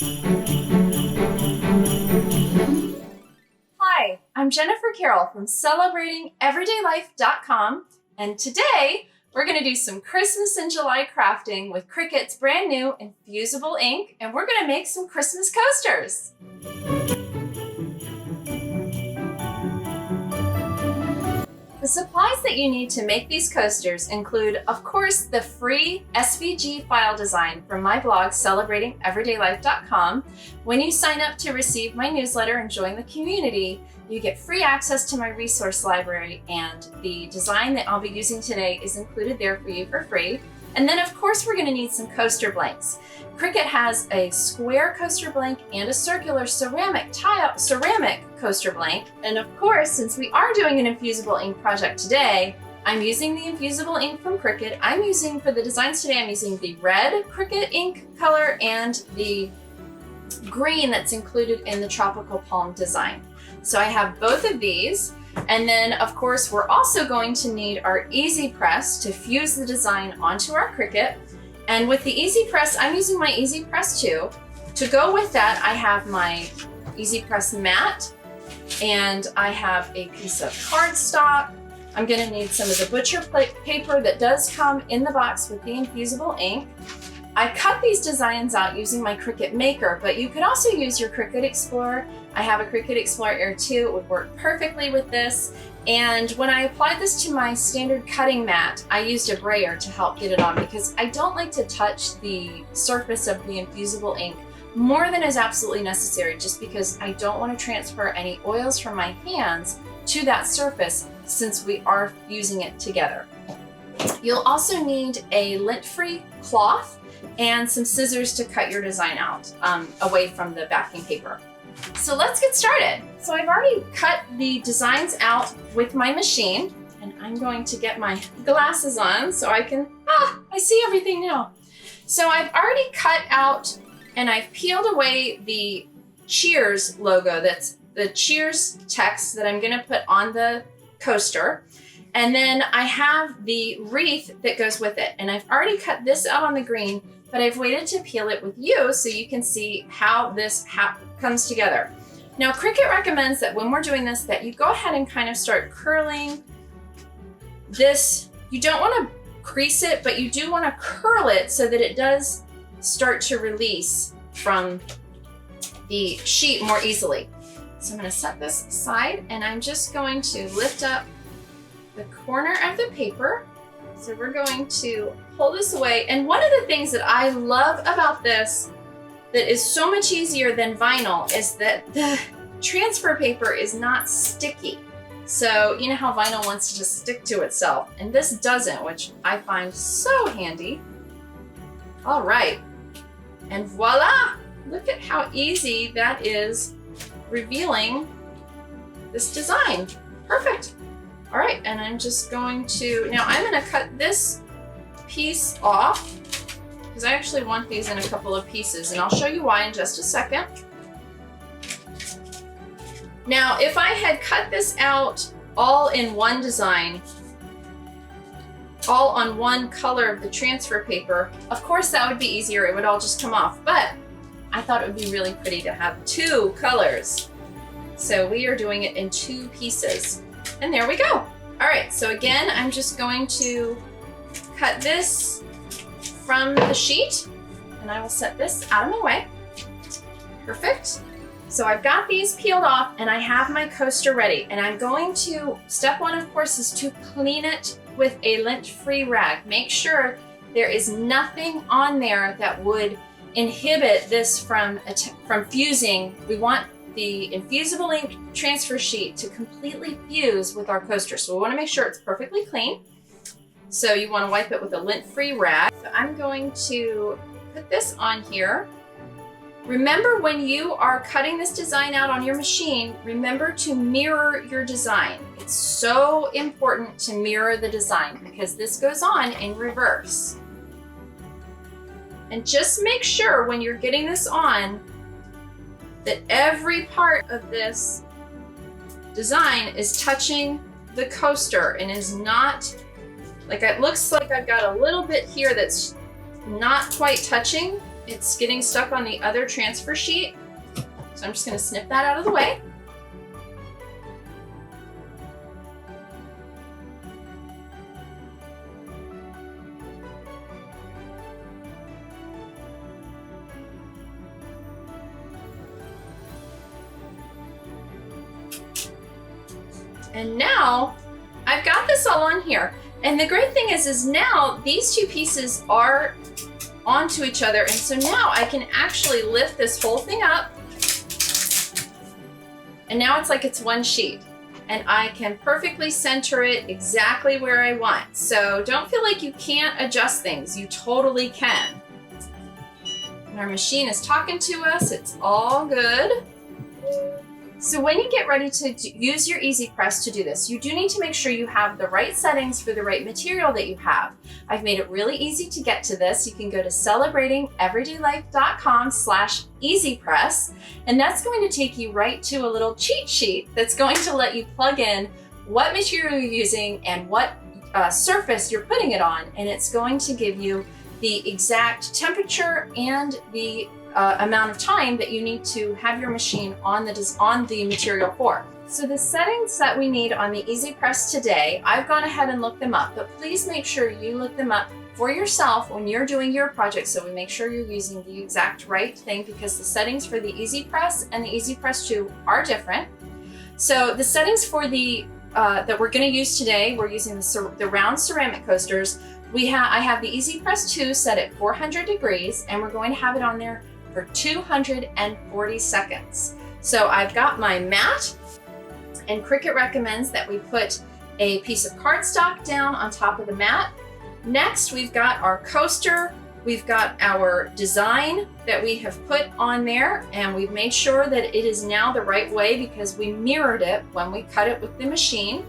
Hi, I'm Jennifer Carroll from CelebratingEverydayLife.com, and today we're going to do some Christmas in July crafting with Cricut's brand new Infusible Ink, and we're going to make some Christmas coasters. The supplies that you need to make these coasters include, of course, the free SVG file design from my blog, CelebratingEverydayLife.com. When you sign up to receive my newsletter and join the community, you get free access to my resource library, and the design that I'll be using today is included there for you for free. And then, of course, we're going to need some coaster blanks. Cricut has a square coaster blank and a circular ceramic coaster blank. And of course, since we are doing an Infusible Ink project today, I'm using the Infusible Ink from Cricut. For the designs today, I'm using the red Cricut ink color and the green that's included in the Tropical Palm design. So I have both of these. And then, of course, we're also going to need our Easy Press to fuse the design onto our Cricut. And with the Easy Press, I'm using my Easy Press 2. To go with that, I have my Easy Press mat, and I have a piece of cardstock. I'm going to need some of the butcher paper that does come in the box with the Infusible Ink. I cut these designs out using my Cricut Maker, but you could also use your Cricut Explorer. I have a Cricut Explorer Air 2. It would work perfectly with this. And when I applied this to my standard cutting mat, I used a brayer to help get it on because I don't like to touch the surface of the Infusible Ink more than is absolutely necessary, just because I don't want to transfer any oils from my hands to that surface since we are using it together. You'll also need a lint-free cloth and some scissors to cut your design out away from the backing paper. So let's get started. So I've already cut the designs out with my machine, and I'm going to get my glasses on so I can, I see everything now. So I've already cut out and I've peeled away the Cheers logo, that's the Cheers text that I'm gonna put on the coaster. And then I have the wreath that goes with it. And I've already cut this out on the green, but I've waited to peel it with you so you can see how this comes together. Now, Cricut recommends that when we're doing this, that you go ahead and kind of start curling this. You don't want to crease it, but you do want to curl it so that it does start to release from the sheet more easily. So I'm going to set this aside, and I'm just going to lift up the corner of the paper. So we're going to pull this away. And one of the things that I love about this that is so much easier than vinyl is that the transfer paper is not sticky. So you know how vinyl wants to just stick to itself, and this doesn't, which I find so handy. All right, and voila! Look at how easy that is revealing this design. Perfect. All right, and I'm just going to, now I'm gonna cut this piece off because I actually want these in a couple of pieces, and I'll show you why in just a second. Now, if I had cut this out all in one design, all on one color of the transfer paper, of course that would be easier, it would all just come off, but I thought it would be really pretty to have two colors. So we are doing it in two pieces. And there we go. All right, so again, I'm just going to cut this from the sheet, and I will set this out of my way. Perfect. So I've got these peeled off, and I have my coaster ready. And I'm going to, step one, of course, is to clean it with a lint-free rag. Make sure there is nothing on there that would inhibit this from fusing. We want the Infusible Ink transfer sheet to completely fuse with our coaster. So we want to make sure it's perfectly clean. So you want to wipe it with a lint-free rag. So I'm going to put this on here. Remember, when you are cutting this design out on your machine, remember to mirror your design. It's so important to mirror the design because this goes on in reverse. And just make sure when you're getting this on that every part of this design is touching the coaster and is not, like, it looks like I've got a little bit here that's not quite touching. it's getting stuck on the other transfer sheet. So I'm just gonna snip that out of the way. And now I've got this all on here. And the great thing is now these two pieces are onto each other. And so now I can actually lift this whole thing up. And now it's like it's one sheet. And I can perfectly center it exactly where I want. So don't feel like you can't adjust things. You totally can. And our machine is talking to us. It's all good. So when you get ready to use your Easy Press to do this, you do need to make sure you have the right settings for the right material that you have. I've made it really easy to get to this. You can go to celebratingeverydaylife.com/easypress, and that's going to take you right to a little cheat sheet that's going to let you plug in what material you're using and what surface you're putting it on, and it's going to give you the exact temperature and the amount of time that you need to have your machine on the material for. So the settings that we need on the Easy Press today, I've gone ahead and looked them up, but please make sure you look them up for yourself when you're doing your project, so we make sure you're using the exact right thing, because the settings for the Easy Press and the Easy Press 2 are different. So the settings for the that we're going to use today, we're using the round ceramic coasters. I have the Easy Press 2 set at 400 degrees, and we're going to have it on there for 240 seconds. So I've got my mat, and Cricut recommends that we put a piece of cardstock down on top of the mat. Next, we've got our coaster. We've got our design that we have put on there, and we've made sure that it is now the right way because we mirrored it when we cut it with the machine.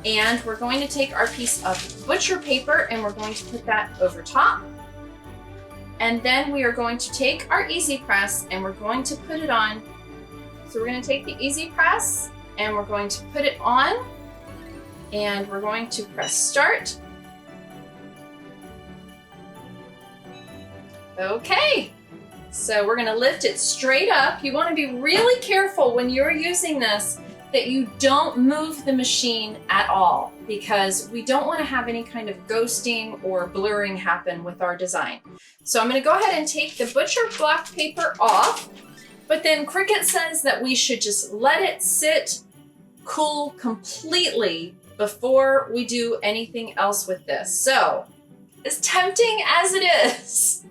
And we're going to take our piece of butcher paper and we're going to put that over top. And then we are going to take our Easy Press and we're going to put it on. So we're going to take the Easy Press and we're going to put it on, and we're going to press start. Okay, so we're going to lift it straight up. You want to be really careful when you're using this that you don't move the machine at all, because we don't want to have any kind of ghosting or blurring happen with our design. So I'm going to go ahead and take the butcher block paper off, but then Cricut says that we should just let it sit, cool completely before we do anything else with this. So as tempting as it is,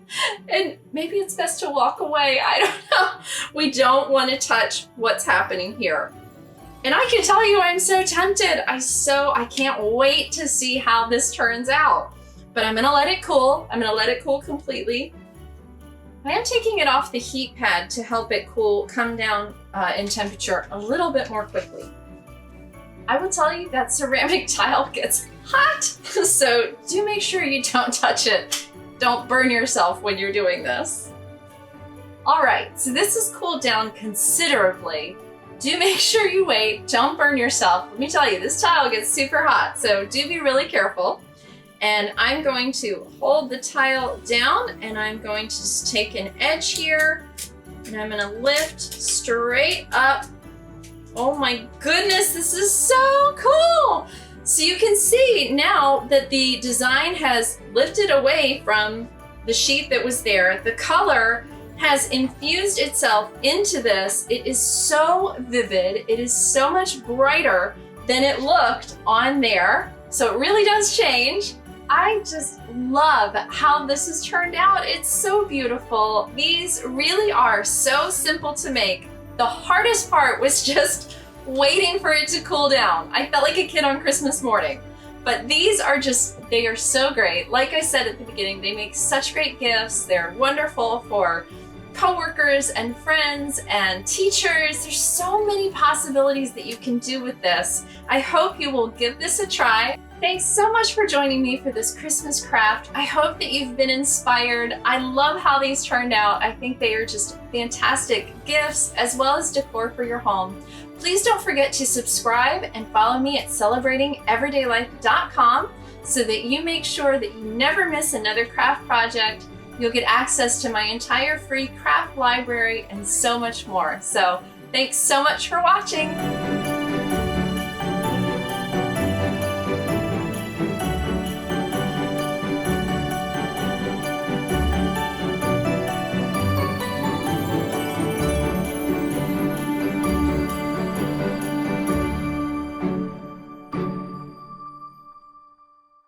and maybe it's best to walk away, I don't know. We don't want to touch what's happening here. And I can tell you I'm so tempted. I can't wait to see how this turns out. But I'm gonna let it cool. I'm gonna let it cool completely. I am taking it off the heat pad to help it come down in temperature a little bit more quickly. I will tell you that ceramic tile gets hot, so do make sure you don't touch it. Don't burn yourself when you're doing this. All right, so this has cooled down considerably. Do make sure you wait, don't burn yourself. Let me tell you, this tile gets super hot, so do be really careful. And I'm going to hold the tile down, and I'm going to just take an edge here, and I'm gonna lift straight up. Oh my goodness, this is so cool! So you can see now that the design has lifted away from the sheet that was there. The color has infused itself into this. It is so vivid. It is so much brighter than it looked on there. So it really does change. I just love how this has turned out. It's so beautiful. These really are so simple to make. The hardest part was just waiting for it to cool down. I felt like a kid on Christmas morning. But these are they are so great. Like I said at the beginning, they make such great gifts. They're wonderful for coworkers and friends and teachers. There's so many possibilities that you can do with this. I hope you will give this a try. Thanks so much for joining me for this Christmas craft. I hope that you've been inspired. I love how these turned out. I think they are just fantastic gifts as well as decor for your home. Please don't forget to subscribe and follow me at celebratingeverydaylife.com so that you make sure that you never miss another craft project. You'll get access to my entire free craft library and so much more. So thanks so much for watching.